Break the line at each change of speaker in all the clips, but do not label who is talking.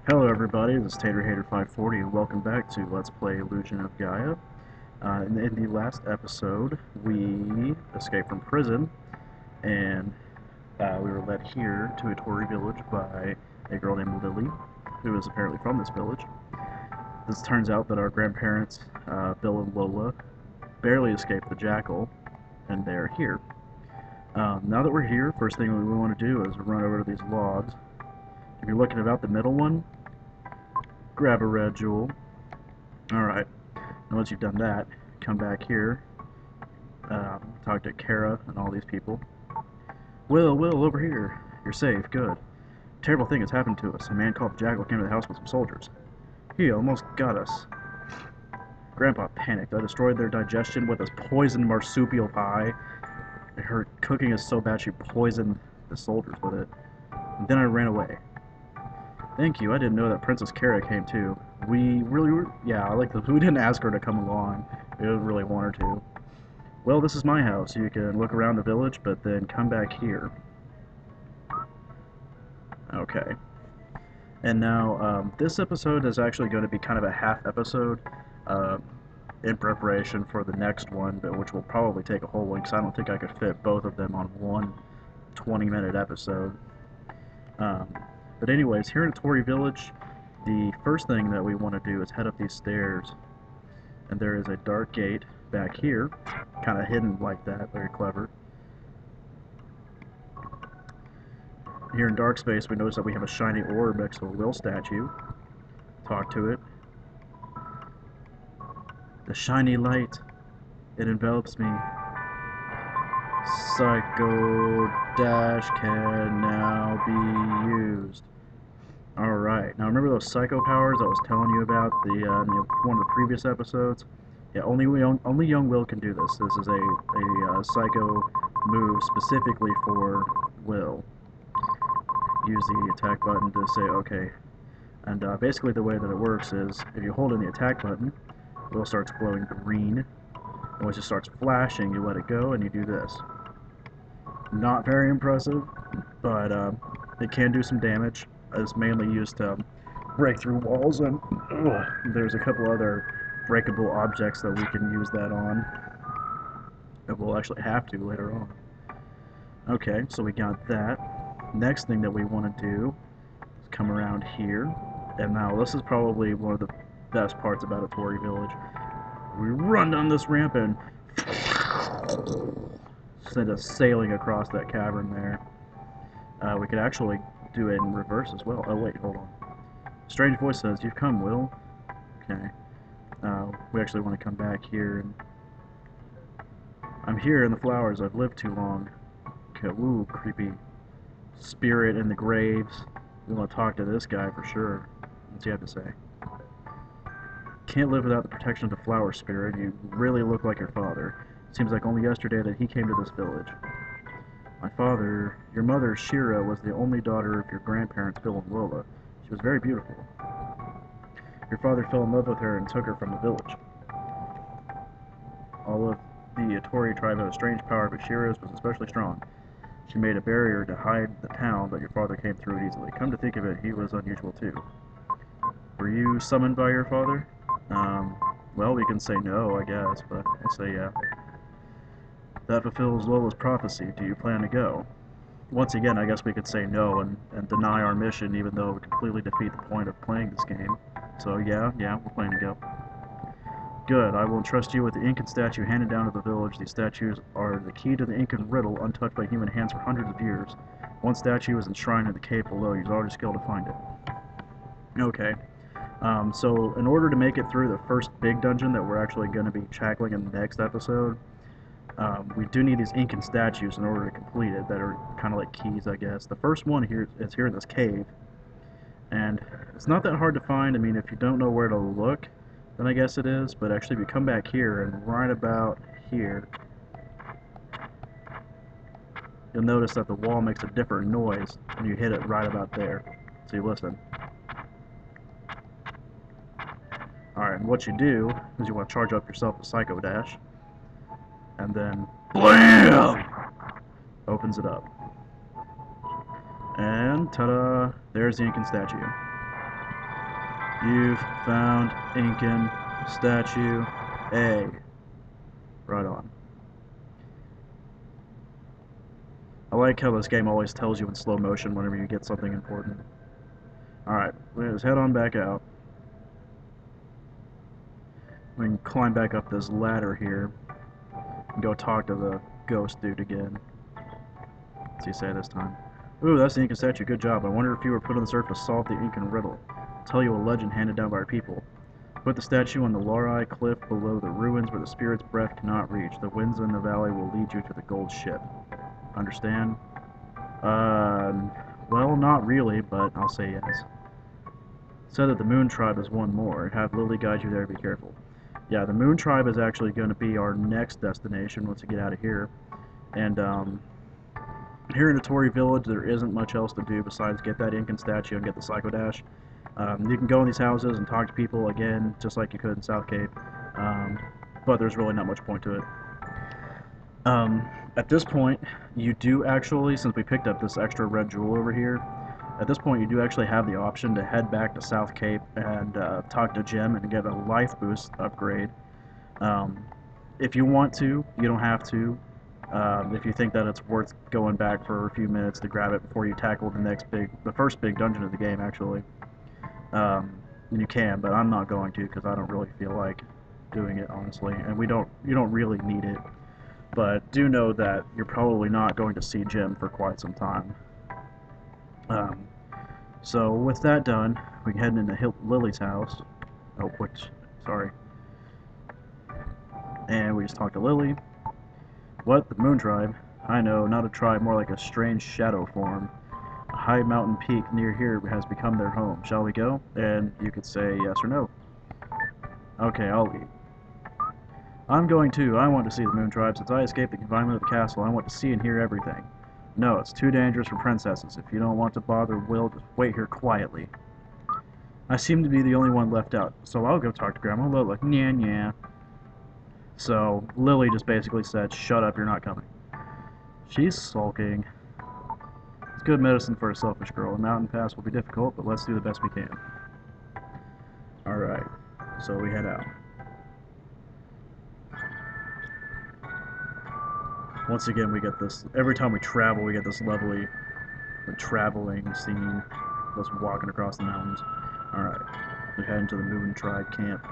Hello everybody, this is TaterHater540 and welcome back to Let's Play Illusion of Gaia. In the last episode, we escaped from prison, and we were led here to a Tory village by a girl named Lily, who is apparently from this village. This turns out that our grandparents, Bill and Lola, barely escaped the jackal, and they're here. Now that we're here, first thing we want to do is run over to these logs. If you're looking about the middle one, grab a red jewel. Alright, and once you've done that, come back here, talk to Kara and all these people. Will, over here. You're safe, good. Terrible thing has happened to us. A man called Jackal came to the house with some soldiers. He almost got us. Grandpa panicked. I destroyed their digestion with this poisoned marsupial pie. Her cooking is so bad she poisoned the soldiers with it. And then I ran away. Thank you. I didn't know that Princess Kara came too. We really were... Yeah, I like this. We didn't ask her to come along. We didn't really want her to. Well, this is my house. You can look around the village, but then come back here. Okay. And now, this episode is actually going to be kind of a half episode in preparation for the next one, but which will probably take a whole one, because I don't think I could fit both of them on one 20-minute episode. But anyways, here in Tory Village, the first thing that we want to do is head up these stairs. And there is a dark gate back here, kind of hidden like that, very clever. Here in Dark Space, we notice that we have a shiny orb next to a Will statue. Talk to it. The shiny light, it envelops me. Psycho Dash can now be used. Alright, now remember those psycho powers I was telling you about in one of the previous episodes? Yeah, only young Will can do this. This is a psycho move specifically for Will. Use the attack button to say okay. And basically the way that it works is, if you hold in the attack button, Will starts glowing green. And once it starts flashing, you let it go and you do this. Not very impressive, but it can do some damage. It's mainly used to break through walls, and there's a couple other breakable objects that we can use that on. That we'll actually have to later on. Okay, so we got that. Next thing that we want to do is come around here, and now this is probably one of the best parts about a Tory village. We run down this ramp and send us sailing across that cavern there. We could actually do it in reverse as well. Oh wait, hold on. Strange voice says, "You've come, Will." Okay. We actually want to come back here, and I'm here in the flowers. I've lived too long. Okay, ooh, creepy spirit in the graves. We want to talk to this guy for sure. What's he have to say? Can't live without the protection of the flower spirit. You really look like your father. Seems like only yesterday that he came to this village. My father, your mother, Shira, was the only daughter of your grandparents, Bill and Lola. She was very beautiful. Your father fell in love with her and took her from the village. All of the Tory tribe had a strange power, but Shira's was especially strong. She made a barrier to hide the town, but your father came through it easily. Come to think of it, he was unusual too. Were you summoned by your father? Well, we can say no, I guess, but we'll say yeah. That fulfills Lola's prophecy. Do you plan to go? Once again, I guess we could say no and deny our mission, even though it would completely defeat the point of playing this game. So yeah, we're planning to go. Good, I will entrust you with the Incan statue handed down to the village. These statues are the key to the Incan riddle, untouched by human hands for hundreds of years. One statue is enshrined in the cave below. Use all your skill to find it. Okay. So in order to make it through the first big dungeon that we're actually going to be tackling in the next episode, we do need these Incan statues in order to complete it, that are kind of like keys, I guess. The first one here is here in this cave, and it's not that hard to find. I mean, if you don't know where to look, then I guess it is, but actually if you come back here and right about here, you'll notice that the wall makes a different noise when you hit it right about there. So you listen. Alright, and what you do is you want to charge up yourself a Psycho Dash, and then BLAM! Opens it up. And ta-da! There's the Incan statue. You've found Incan statue A. Right on. I like how this game always tells you in slow motion whenever you get something important. Alright, let's head on back out. We can climb back up this ladder here and go talk to the ghost dude again. What's he say this time? Ooh, that's the Incan statue. Good job. I wonder if you were put on this earth to solve the Incan riddle. I'll tell you a legend handed down by our people. Put the statue on the Laurai cliff below the ruins where the spirit's breath cannot reach. The winds in the valley will lead you to the gold ship. Understand? Well, not really, but I'll say yes. Said that the Moon Tribe is one more. Have Lily guide you there, be careful. Yeah, the Moon Tribe is actually going to be our next destination once we get out of here. And, here in the Tory Village, there isn't much else to do besides get that Incan statue and get the Psycho Dash. You can go in these houses and talk to people again, just like you could in South Cape, but there's really not much point to it. At this point, you do actually, since we picked up this extra red jewel over here, at this point you do actually have the option to head back to South Cape and talk to Jim and get a life boost upgrade. If you want to, you don't have to. If you think that it's worth going back for a few minutes to grab it before you tackle the first big dungeon of the game, actually, you can, but I'm not going to because I don't really feel like doing it, honestly, and you don't really need it. But do know that you're probably not going to see Jim for quite some time. So with that done, we can head into Lily's house. Oh, sorry. And we just talk to Lily. What? The Moon Tribe? I know, not a tribe, more like a strange shadow form. A high mountain peak near here has become their home. Shall we go? And you could say yes or no. Okay, I'll leave. I'm going too. I want to see the Moon Tribe. Since I escaped the confinement of the castle, I want to see and hear everything. No, it's too dangerous for princesses. If you don't want to bother Will, just wait here quietly. I seem to be the only one left out, so I'll go talk to Grandma Lola. Nya nya. So, Lily just basically said, shut up, you're not coming. She's sulking. It's good medicine for a selfish girl. A mountain pass will be difficult, but let's do the best we can. Alright, so we head out. Once again, we get this, every time we travel, we get this lovely traveling scene, us walking across the mountains. Alright, we head into the Moon Tribe camp.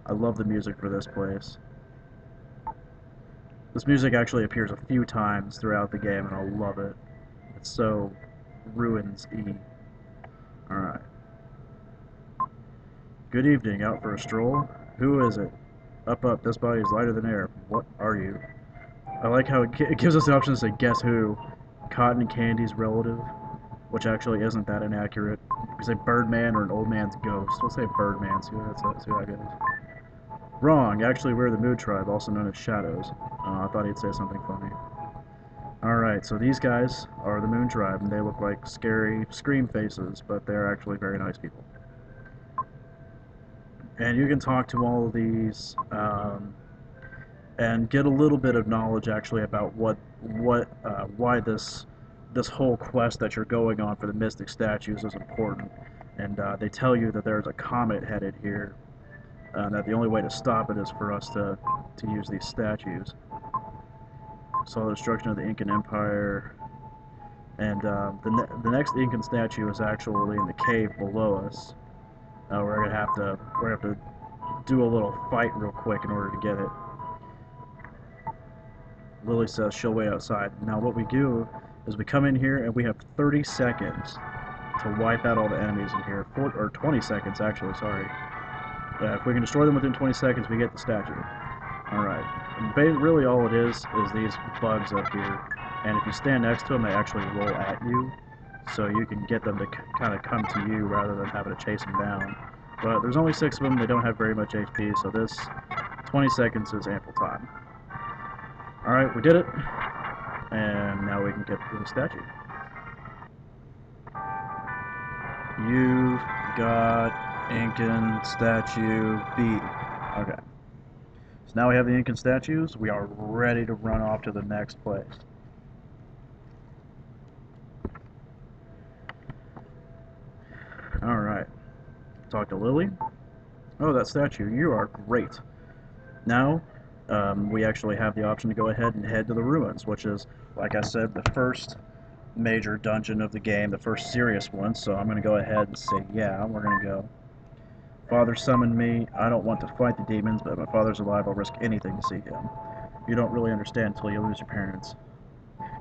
I love the music for this place. This music actually appears a few times throughout the game, and I love it. It's so ruins-y. Alright. Good evening, out for a stroll? Who is it? Up, this body is lighter than air. What are you? I like how it gives us the option to say, guess who? Cotton Candy's relative, which actually isn't that inaccurate. You can say Birdman or an old man's ghost. We'll say Birdman, see how that goes. Wrong, actually we're the Moon Tribe, also known as Shadows. I thought he'd say something funny. Alright, so these guys are the Moon Tribe, and they look like scary scream faces, but they're actually very nice people. And you can talk to all of these, and get a little bit of knowledge actually about why this whole quest that you're going on for the Mystic Statues is important. And they tell you that there's a comet headed here, that the only way to stop it is for us to use these statues. Saw the destruction of the Incan Empire, and the next Incan statue is actually in the cave below us. We're gonna have to do a little fight real quick in order to get it. Lily says she'll wait outside. Now what we do is we come in here and we have 30 seconds to wipe out all the enemies in here. Or 20 seconds actually, sorry. If we can destroy them within 20 seconds, we get the statue. Alright. Really all it is these bugs up here. And if you stand next to them, they actually roll at you. So you can get them to kind of come to you rather than having to chase them down. But there's only 6 of them, they don't have very much HP, so this 20 seconds is ample time. Alright, we did it. And now we can get the statue. You've got Incan statue B. Okay. So now we have the Incan statues. We are ready to run off to the next place. Talk to Lily. Oh, that statue. You are great. Now, we actually have the option to go ahead and head to the ruins, which is, like I said, the first major dungeon of the game, the first serious one, so I'm going to go ahead and say, yeah, we're going to go. Father summoned me. I don't want to fight the demons, but if my father's alive, I'll risk anything to see him. You don't really understand until you lose your parents.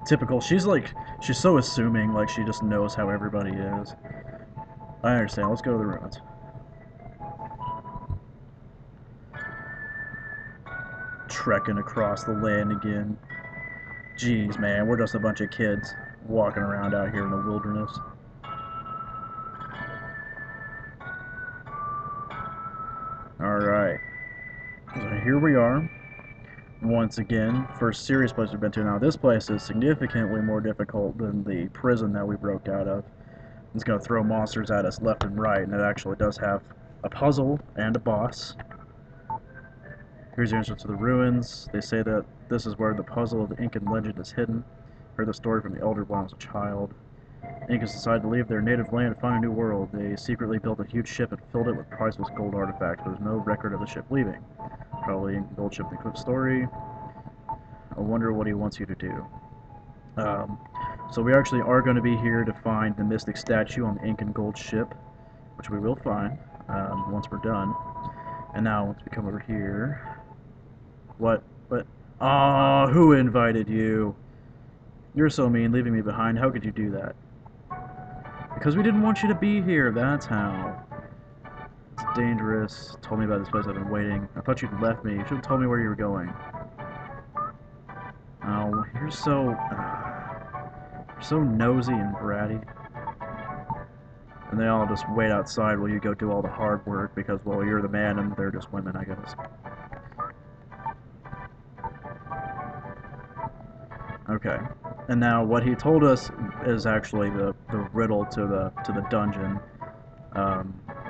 Typical. She's so assuming, like she just knows how everybody is. I understand. Let's go to the ruins. Trekking across the land again. Jeez, man, we're just a bunch of kids walking around out here in the wilderness. Alright. So here we are. Once again, first serious place we've been to. Now, this place is significantly more difficult than the prison that we broke out of. It's going to throw monsters at us left and right, and it actually does have a puzzle and a boss. Here's the entrance to the ruins. They say that this is where the puzzle of the Incan legend is hidden. Heard the story from the elder when I was a child. Incas decided to leave their native land and find a new world. They secretly built a huge ship and filled it with priceless gold artifacts, but there's no record of the ship leaving. Probably Incan gold ship in the clip story. I wonder what he wants you to do. So we actually are going to be here to find the mystic statue on the Incan gold ship, which we will find once we're done. And now, once we come over here... What? Oh, who invited you? You're so mean, leaving me behind. How could you do that? Because we didn't want you to be here, that's how. It's dangerous. Told me about this place, I've been waiting. I thought you'd left me. You should have told me where you were going. Oh, you're so nosy and bratty. And they all just wait outside while you go do all the hard work because, well, you're the man and they're just women, I guess. Okay. And now what he told us is actually the riddle to the dungeon.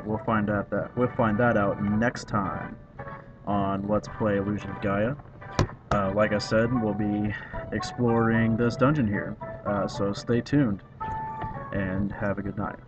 We'll find that out next time on Let's Play Illusion of Gaia. Like I said, we'll be exploring this dungeon here. So stay tuned and have a good night.